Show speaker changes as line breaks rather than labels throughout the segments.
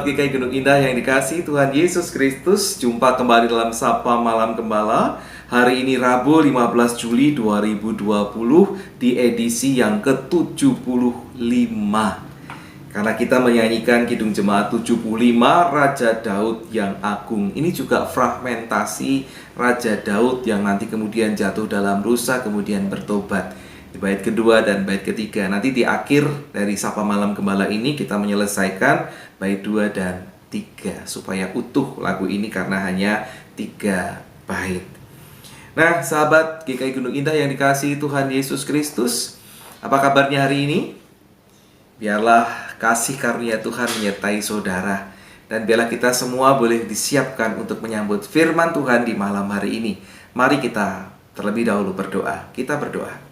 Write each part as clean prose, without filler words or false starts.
GKI Gunung Indah yang dikasihi Tuhan Yesus Kristus, jumpa kembali dalam Sapa Malam Gembala. Hari ini Rabu 15 Juli 2020 di edisi yang ke-75. Karena kita menyanyikan Kidung Jemaat 75 Raja Daud yang Agung. Ini juga fragmentasi Raja Daud yang nanti kemudian jatuh dalam dosa, kemudian bertobat. Di bait kedua dan bait ketiga. Nanti di akhir dari Sapa Malam Gembala ini kita menyelesaikan bait 2 dan 3 supaya utuh lagu ini karena hanya 3 bait. Nah, sahabat GKI Gunung Indah yang dikasihi Tuhan Yesus Kristus, apa kabarnya hari ini? Biarlah kasih karunia Tuhan menyertai saudara, dan biarlah kita semua boleh disiapkan untuk menyambut firman Tuhan di malam hari ini. Mari kita terlebih dahulu berdoa. Kita berdoa.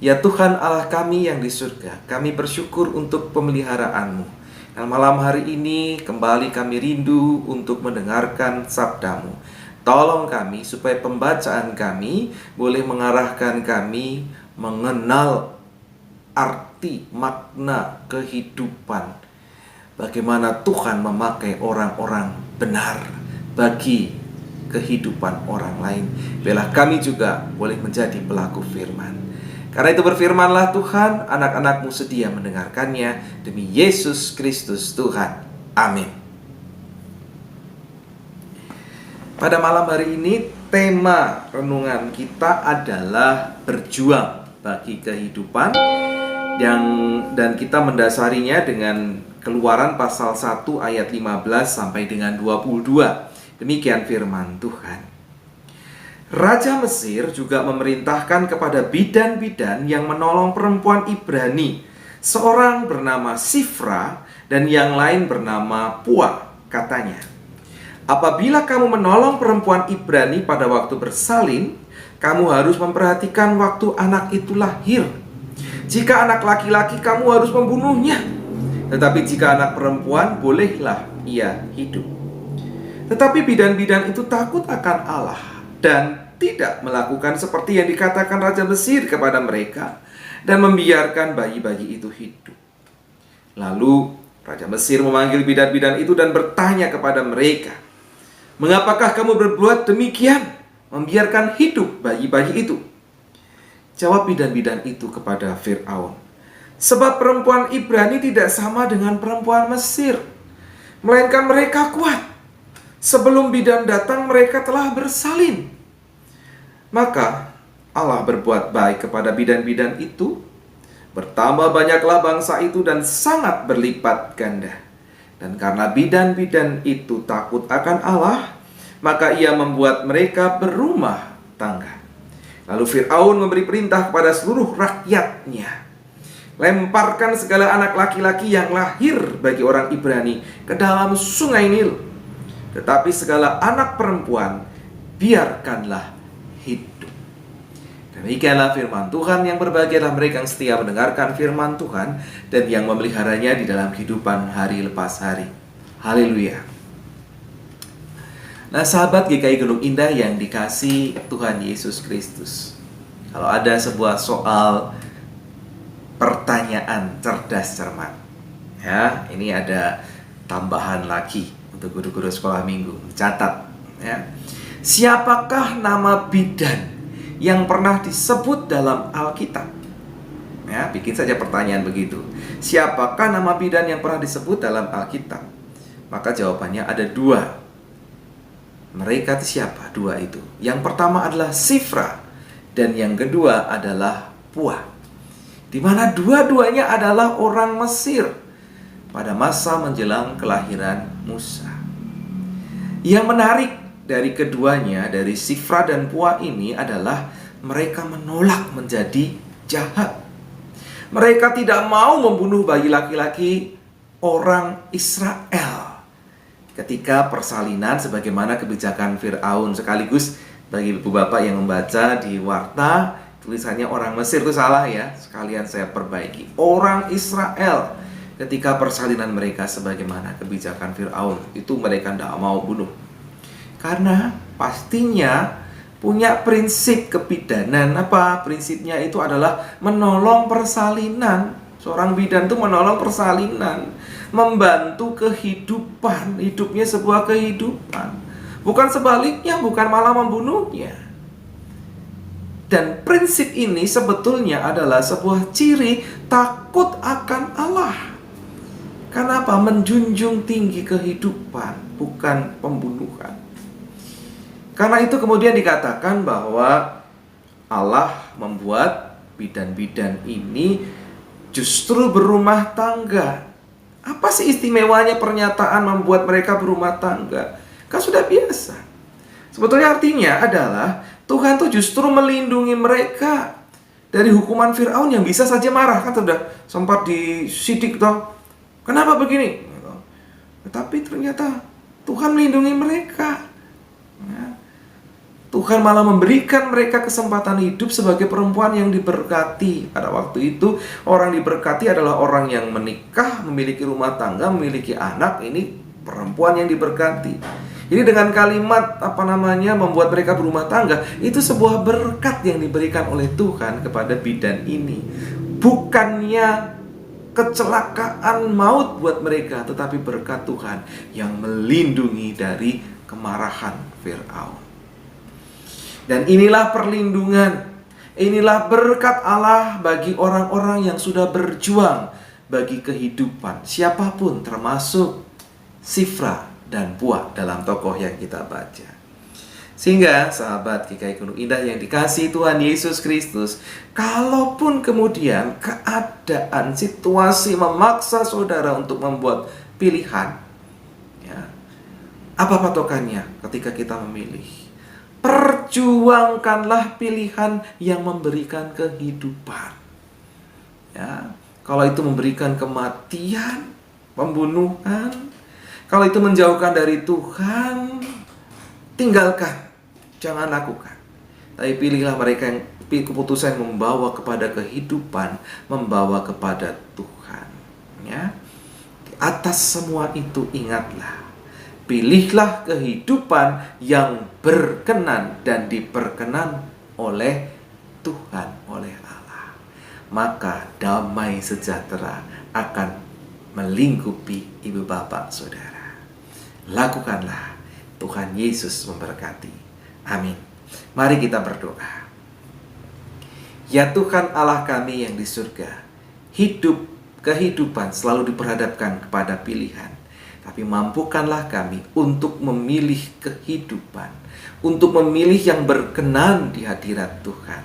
Ya Tuhan Allah kami yang di surga, kami bersyukur untuk pemeliharaan-Mu. Dan malam hari ini kembali kami rindu untuk mendengarkan sabda-Mu. Tolong kami supaya pembacaan kami boleh mengarahkan kami mengenal arti, makna kehidupan. Bagaimana Tuhan memakai orang-orang benar bagi kehidupan orang lain. Biarlah kami juga boleh menjadi pelaku firman. Karena itu berfirmanlah Tuhan, anak-anak-Mu sedia mendengarkannya. Demi Yesus Kristus Tuhan. Amin. Pada malam hari ini, tema renungan kita adalah berjuang bagi kehidupan. Dan kita mendasarinya dengan Keluaran pasal 1 ayat 15 sampai dengan 22. Demikian firman Tuhan. Raja Mesir juga memerintahkan kepada bidan-bidan yang menolong perempuan Ibrani, seorang bernama Sifra dan yang lain bernama Pua. Katanya, apabila kamu menolong perempuan Ibrani pada waktu bersalin, kamu harus memperhatikan waktu anak itu lahir. Jika anak laki-laki, kamu harus membunuhnya. Tetapi jika anak perempuan, bolehlah ia hidup. Tetapi bidan-bidan itu takut akan Allah dan tidak melakukan seperti yang dikatakan Raja Mesir kepada mereka dan membiarkan bayi-bayi itu hidup. Lalu Raja Mesir memanggil bidan-bidan itu dan bertanya kepada mereka, mengapakah kamu berbuat demikian, membiarkan hidup bayi-bayi itu? Jawab bidan-bidan itu kepada Fir'aun, sebab perempuan Ibrani tidak sama dengan perempuan Mesir, melainkan mereka kuat. Sebelum bidan datang mereka telah bersalin. Maka Allah berbuat baik kepada bidan-bidan itu. Bertambah banyaklah bangsa itu dan sangat berlipat ganda. Dan karena bidan-bidan itu takut akan Allah, maka ia membuat mereka berumah tangga. Lalu Fir'aun memberi perintah kepada seluruh rakyatnya, lemparkan segala anak laki-laki yang lahir bagi orang Ibrani ke dalam sungai Nil. Tetapi segala anak perempuan biarkanlah hidup. Demikianlah firman Tuhan. Yang berbahagialah mereka yang setia mendengarkan firman Tuhan dan yang memeliharanya di dalam kehidupan hari lepas hari. Haleluya. Nah, sahabat GKI Gunung Indah yang dikasihi Tuhan Yesus Kristus, kalau ada sebuah soal pertanyaan cerdas cermat, ya, ini ada tambahan lagi untuk guru-guru sekolah minggu. Catat, ya. Siapakah nama bidan yang pernah disebut dalam Alkitab? Ya, bikin saja pertanyaan begitu. Siapakah nama bidan yang pernah disebut dalam Alkitab? Maka jawabannya ada 2. Mereka itu siapa? 2 itu. Yang pertama adalah Sifra dan yang kedua adalah Pua. Di mana dua-duanya adalah orang Mesir pada masa menjelang kelahiran Musa. Yang menarik dari keduanya, dari Sifra dan Pua ini adalah mereka menolak menjadi jahat. Mereka tidak mau membunuh bayi laki-laki orang Israel ketika persalinan sebagaimana kebijakan Fir'aun. Sekaligus bagi ibu bapak yang membaca di warta, tulisannya orang Mesir itu salah ya. Sekalian saya perbaiki. Orang Israel ketika persalinan mereka sebagaimana kebijakan Fir'aun, itu mereka tidak mau bunuh. Karena pastinya punya prinsip kebidanan. Apa prinsipnya? Itu adalah menolong persalinan. Seorang bidan itu menolong persalinan. membantu kehidupan, hidupnya sebuah kehidupan. Bukan sebaliknya, bukan malah membunuhnya. Dan prinsip ini sebetulnya adalah sebuah ciri takut akan Allah. Kenapa? Menjunjung tinggi kehidupan, bukan pembunuhan. Karena itu kemudian dikatakan bahwa Allah membuat bidan-bidan ini justru berumah tangga. Apa sih istimewanya pernyataan membuat mereka berumah tangga? Kan sudah biasa. Sebetulnya artinya adalah Tuhan tuh justru melindungi mereka dari hukuman Firaun yang bisa saja marah. Kan sudah sempat disidik toh. Kenapa begini? Tetapi ternyata Tuhan melindungi mereka. Tuhan malah memberikan mereka kesempatan hidup sebagai perempuan yang diberkati. Pada waktu itu, orang diberkati adalah orang yang menikah, memiliki rumah tangga, memiliki anak. Ini perempuan yang diberkati. Jadi dengan kalimat membuat mereka berumah tangga, itu sebuah berkat yang diberikan oleh Tuhan kepada bidan ini. Bukannya kecelakaan maut buat mereka, tetapi berkat Tuhan yang melindungi dari kemarahan Firaun. Dan inilah perlindungan, inilah berkat Allah bagi orang-orang yang sudah berjuang bagi kehidupan, siapapun, termasuk Sifra dan Puah dalam tokoh yang kita baca. Sehingga sahabat GKI Gunung Indah yang dikasihi Tuhan Yesus Kristus, kalaupun kemudian keadaan, situasi memaksa saudara untuk membuat pilihan, ya, apa patokannya ketika kita memilih? Perjuangkanlah pilihan yang memberikan kehidupan. Ya, kalau itu memberikan kematian, pembunuhan, kalau itu menjauhkan dari Tuhan, tinggalkan, jangan lakukan. Tapi pilihlah mereka yang keputusan membawa kepada kehidupan, membawa kepada Tuhan. Ya, di atas semua itu ingatlah, pilihlah kehidupan yang berkenan dan diperkenan oleh Tuhan, oleh Allah. Maka damai sejahtera akan melingkupi ibu bapak saudara. Lakukanlah, Tuhan Yesus memberkati. Amin. Mari kita berdoa. Ya Tuhan Allah kami yang di surga, kehidupan selalu diperhadapkan kepada pilihan. Tapi mampukanlah kami untuk memilih kehidupan, untuk memilih yang berkenan di hadirat Tuhan,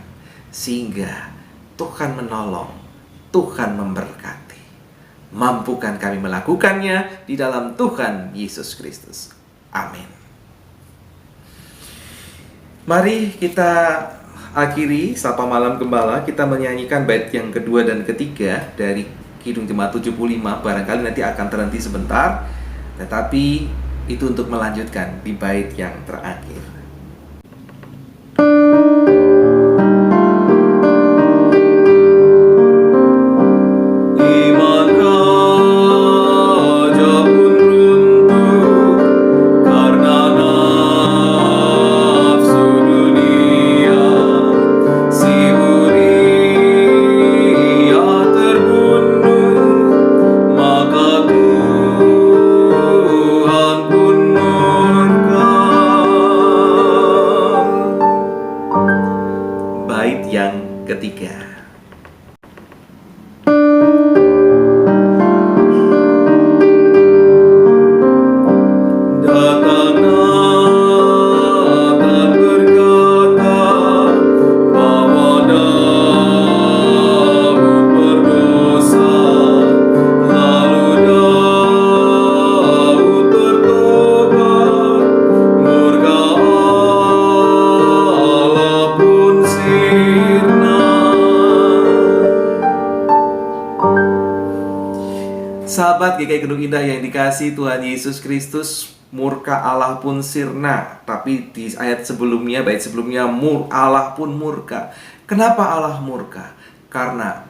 sehingga Tuhan menolong, Tuhan memberkati. Mampukan kami melakukannya di dalam Tuhan Yesus Kristus. Amin. Mari kita akhiri Sapa Malam Gembala. Kita menyanyikan bait yang kedua dan ketiga dari Kidung Jemaat 75. Barangkali nanti akan terhenti sebentar, tetapi itu untuk melanjutkan di bait yang terakhir. Sahabat GKI Gunung Indah yang dikasihi Tuhan Yesus Kristus, murka Allah pun sirna. Tapi di ayat sebelumnya, bait sebelumnya, Allah pun murka. Kenapa Allah murka? Karena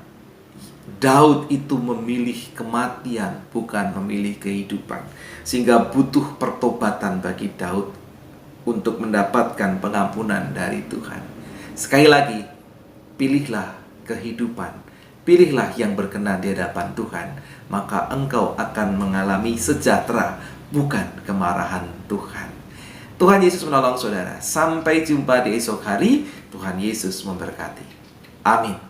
Daud itu memilih kematian, bukan memilih kehidupan. Sehingga butuh pertobatan bagi Daud untuk mendapatkan pengampunan dari Tuhan. Sekali lagi, pilihlah kehidupan, pilihlah yang berkenan di hadapan Tuhan, maka engkau akan mengalami sejahtera, bukan kemarahan Tuhan. Tuhan Yesus menolong saudara. Sampai jumpa di esok hari. Tuhan Yesus memberkati. Amin.